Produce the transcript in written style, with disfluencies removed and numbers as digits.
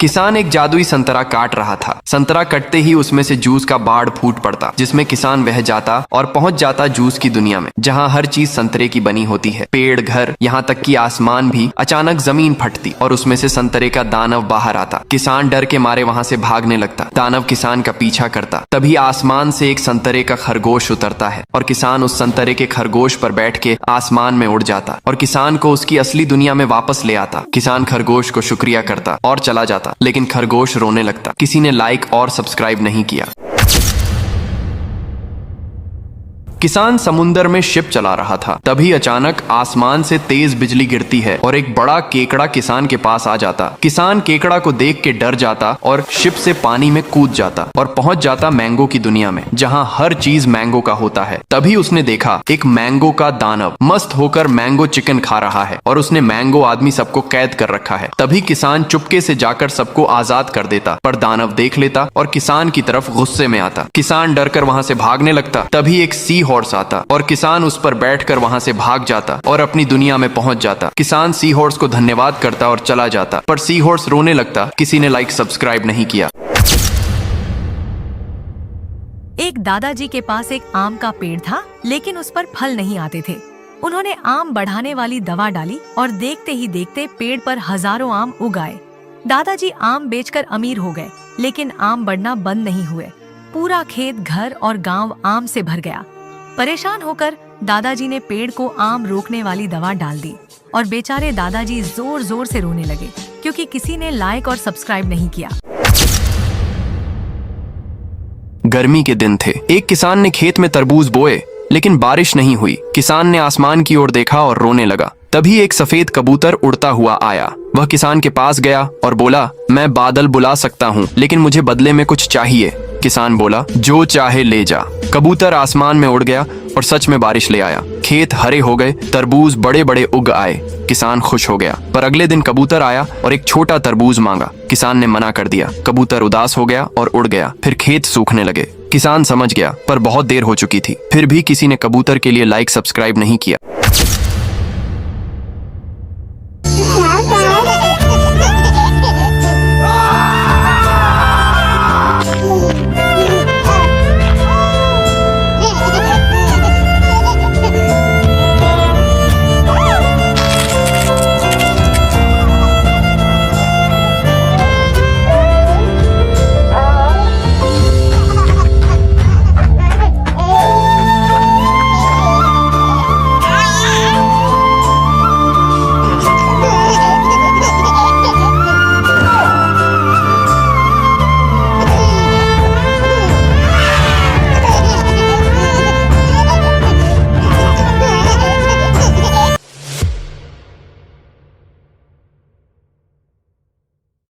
किसान एक जादुई संतरा काट रहा था। संतरा कटते ही उसमें से जूस का बाढ़ फूट पड़ता, जिसमें किसान बह जाता और पहुंच जाता जूस की दुनिया में, जहां हर चीज संतरे की बनी होती है। पेड़, घर, यहाँ तक कि आसमान भी। अचानक जमीन फटती और उसमें से संतरे का दानव बाहर आता। किसान डर के मारे वहां से भागने लगता। दानव किसान का पीछा करता। तभी आसमान से एक संतरे का खरगोश उतरता है और किसान उस संतरे के खरगोश पर बैठ के आसमान में उड़ जाता और किसान को उसकी असली दुनिया में वापस ले आता। किसान खरगोश को शुक्रिया करता और चला जाता, लेकिन खरगोश रोने लगता। किसी ने लाइक और सब्सक्राइब नहीं किया। किसान समुंदर में शिप चला रहा था। तभी अचानक आसमान से तेज बिजली गिरती है और एक बड़ा केकड़ा किसान के पास आ जाता। किसान केकड़ा को देख के डर जाता और शिप से पानी में कूद जाता और पहुंच जाता मैंगो की दुनिया में, जहां हर चीज मैंगो का होता है। तभी उसने देखा एक मैंगो का दानव मस्त होकर मैंगो चिकन खा रहा है और उसने मैंगो आदमी सबको कैद कर रखा है। तभी किसान चुपके से जाकर सबको आजाद कर देता, पर दानव देख लेता और किसान की तरफ गुस्से में आता। किसान डर कर वहां से भागने लगता। तभी एक सी हॉर्स आता और किसान उस पर बैठकर वहां से भाग जाता और अपनी दुनिया में पहुंच जाता। किसान सी हॉर्स को धन्यवाद करता और चला जाता, पर सी हॉर्स रोने लगता। किसी ने लाइक सब्सक्राइब नहीं किया। एक दादाजी के पास एक आम का पेड़ था, लेकिन उस पर फल नहीं आते थे। उन्होंने आम बढ़ाने वाली दवा डाली और देखते ही देखते पेड़ पर हजारों आम उग आए। दादाजी आम बेचकर अमीर हो गए, लेकिन आम बढ़ना बंद नहीं हुए। पूरा खेत, घर और गांव आम से भर गया। परेशान होकर दादाजी ने पेड़ को आम रोकने वाली दवा डाल दी और बेचारे दादाजी जोर जोर से रोने लगे, क्योंकि किसी ने लाइक और सब्सक्राइब नहीं किया। गर्मी के दिन थे। एक किसान ने खेत में तरबूज बोए, लेकिन बारिश नहीं हुई। किसान ने आसमान की ओर देखा और रोने लगा। तभी एक सफेद कबूतर उड़ता हुआ आया। वह किसान के पास गया और बोला, मैं बादल बुला सकता हूँ, लेकिन मुझे बदले में कुछ चाहिए। किसान बोला, जो चाहे ले जा। कबूतर आसमान में उड़ गया और सच में बारिश ले आया। खेत हरे हो गए, तरबूज बड़े बड़े उग आए। किसान खुश हो गया, पर अगले दिन कबूतर आया और एक छोटा तरबूज मांगा। किसान ने मना कर दिया। कबूतर उदास हो गया और उड़ गया। फिर खेत सूखने लगे। किसान समझ गया, पर बहुत देर हो चुकी थी। फिर भी किसी ने कबूतर के लिए लाइक सब्सक्राइब नहीं किया।